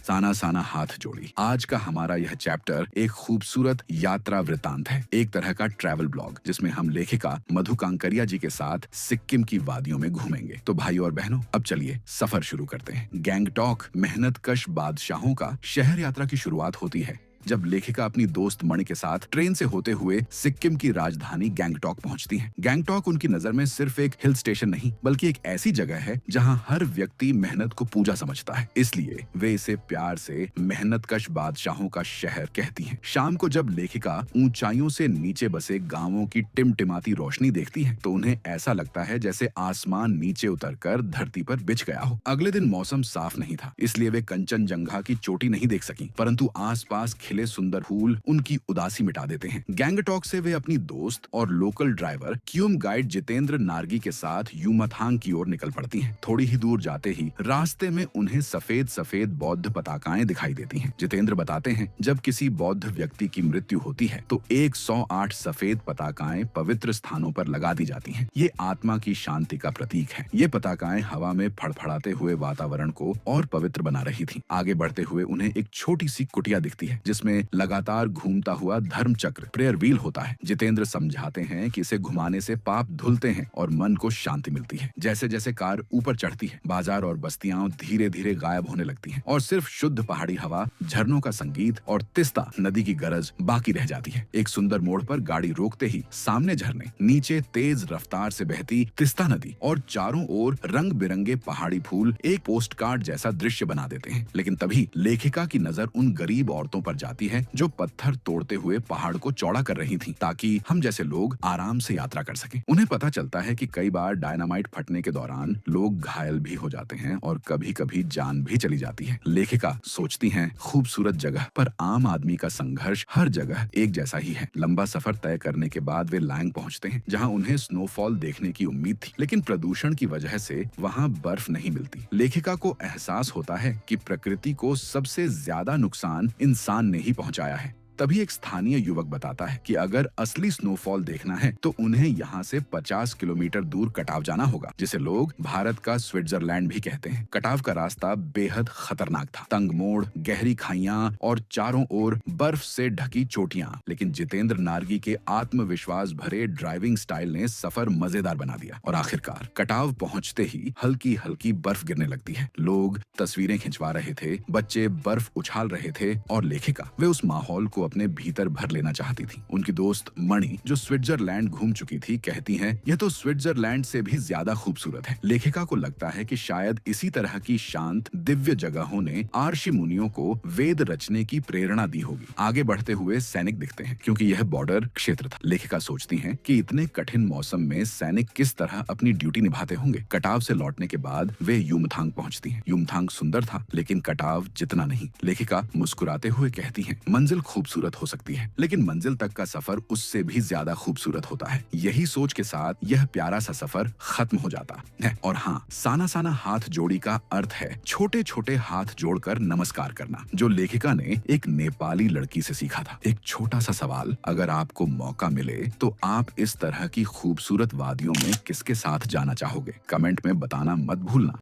साना साना हाथ जोड़ी। आज का हमारा यह चैप्टर एक खूबसूरत यात्रा वृतांत है, एक तरह का ट्रैवल ब्लॉग जिसमें हम लेखिका मधु कांकरिया जी के साथ सिक्किम की वादियों में घूमेंगे। तो भाई और बहनों, अब चलिए सफर शुरू करते हैं। गैंगटॉक मेहनतकश बादशाहों का शहर यात्रा की शुरुआत होती है जब लेखिका अपनी दोस्त मणि के साथ ट्रेन से होते हुए सिक्किम की राजधानी गैंगटॉक पहुंचती हैं। गैंगटॉक उनकी नजर में सिर्फ एक हिल स्टेशन नहीं बल्कि एक ऐसी जगह है जहां हर व्यक्ति मेहनत को पूजा समझता है, इसलिए वे इसे प्यार से मेहनतकश बादशाहों का शहर कहती हैं। शाम को जब लेखिका ऊंचाइयों से नीचे बसे गांवों की टिमटिमाती रोशनी देखती है तो उन्हें ऐसा लगता है जैसे आसमान नीचे उतरकर धरती पर बिछ गया हो। अगले दिन मौसम साफ नहीं था, इसलिए वे कंचनजंगा की चोटी नहीं देख सकी, परंतु आसपास खिले सुंदर फूल उनकी उदासी मिटा देते हैं। गैंगटॉक से वे अपनी दोस्त और local driver cum guide Jitendra Nargi के साथ यूमथांग की ओर निकल पड़ती हैं। थोड़ी ही दूर जाते ही रास्ते में उन्हें सफेद सफेद बौद्ध पताकाएं दिखाई देती हैं। जितेंद्र बताते हैं, जब किसी बौद्ध व्यक्ति की मृत्यु होती है तो 108 सफेद पताकाएं पवित्र स्थानों पर लगा दी जाती हैं। ये आत्मा की शांति का प्रतीक है। ये पताकाएं हवा में फड़फड़ाते हुए वातावरण को और पवित्र बना रही थीं। आगे बढ़ते हुए उन्हें एक छोटी सी कुटिया दिखती है जिसमें लगातार घूमता हुआ धर्म चक्र प्रेयर व्हील होता है। जितेंद्र समझाते हैं कि इसे घुमाने से पाप धुलते हैं और मन को शांति मिलती है। जैसे जैसे कार ऊपर चढ़ती है, बाजार और बस्तियां धीरे धीरे गायब होने लगती हैं और सिर्फ शुद्ध पहाड़ी हवा, झरनों का संगीत और तिस्ता नदी की गरज बाकी रह जाती है। एक सुंदर मोड़ पर गाड़ी रोकते ही सामने झरने, नीचे तेज रफ्तार से बहती तिस्ता नदी और चारों ओर रंग बिरंगे पहाड़ी फूल एक पोस्ट कार्ड जैसा दृश्य बना देते हैं। लेकिन तभी लेखिका की नजर उन गरीब औरतों पर जाती है जो पत्थर तोड़ते हुए पहाड़ को चौड़ा कर रही थीं, ताकि हम जैसे लोग आराम से यात्रा कर सकें। उन्हें पता चलता है कि कई बार डायनामाइट फटने के दौरान लोग घायल भी हो जाते हैं और कभी कभी जान भी चली जाती है। लेखिका सोचती हैं, खूबसूरत जगह पर आम आदमी का संघर्ष हर जगह एक जैसा ही है। लंबा सफर तय करने के बाद वे लांग पहुंचते हैं जहां उन्हें स्नोफॉल देखने की उम्मीद थी, लेकिन प्रदूषण की वजह से वहां बर्फ नहीं मिलती। लेखिका को एहसास होता है कि प्रकृति को सबसे ज्यादा नुकसान इंसान ने ही पहुंचाया है। तभी एक स्थानीय युवक बताता है कि अगर असली स्नोफॉल देखना है तो उन्हें यहाँ से 50 किलोमीटर दूर कटाव जाना होगा, जिसे लोग भारत का स्विट्जरलैंड भी कहते हैं। कटाव का रास्ता बेहद खतरनाक था, तंग मोड़, गहरी खाइयां और चारों ओर बर्फ से ढकी चोटियां। लेकिन जितेंद्र नार्गी के आत्मविश्वास भरे ड्राइविंग स्टाइल ने सफर मजेदार बना दिया और आखिरकार कटाव पहुंचते ही हल्की हल्की बर्फ गिरने लगती है। लोग तस्वीरें खिंचवा रहे थे, बच्चे बर्फ उछाल रहे थे और लेखिका वे उस माहौल को अपने भीतर भर लेना चाहती थी। उनकी दोस्त मणि, जो स्विट्जरलैंड घूम चुकी थी, कहती हैं, यह तो स्विट्जरलैंड से भी ज्यादा खूबसूरत है। लेखिका को लगता है कि शायद इसी तरह की शांत दिव्य जगहों ने आर्षि मुनियों को वेद रचने की प्रेरणा दी होगी। आगे बढ़ते हुए सैनिक दिखते हैं क्योंकि यह बॉर्डर क्षेत्र था। लेखिका सोचती हैं कि इतने कठिन मौसम में सैनिक किस तरह अपनी ड्यूटी निभाते होंगे। कटाव से लौटने के बाद वे यूमथांग पहुंचती हैं। यूमथांग सुंदर था लेकिन कटाव जितना नहीं। लेखिका मुस्कुराते हुए कहती हैं, मंजिल खूबसूरत हो सकती है लेकिन मंजिल तक का सफर उससे भी ज्यादा खूबसूरत होता है। यही सोच के साथ यह प्यारा सा सफर खत्म हो जाता है। और हाँ, साना साना हाथ जोड़ी का अर्थ है छोटे छोटे हाथ जोड़कर नमस्कार करना, जो लेखिका ने एक नेपाली लड़की से सीखा था। एक छोटा सा सवाल, अगर आपको मौका मिले तो आप इस तरह की खूबसूरत वादियों में किसके साथ जाना चाहोगे? कमेंट में बताना मत भूलना।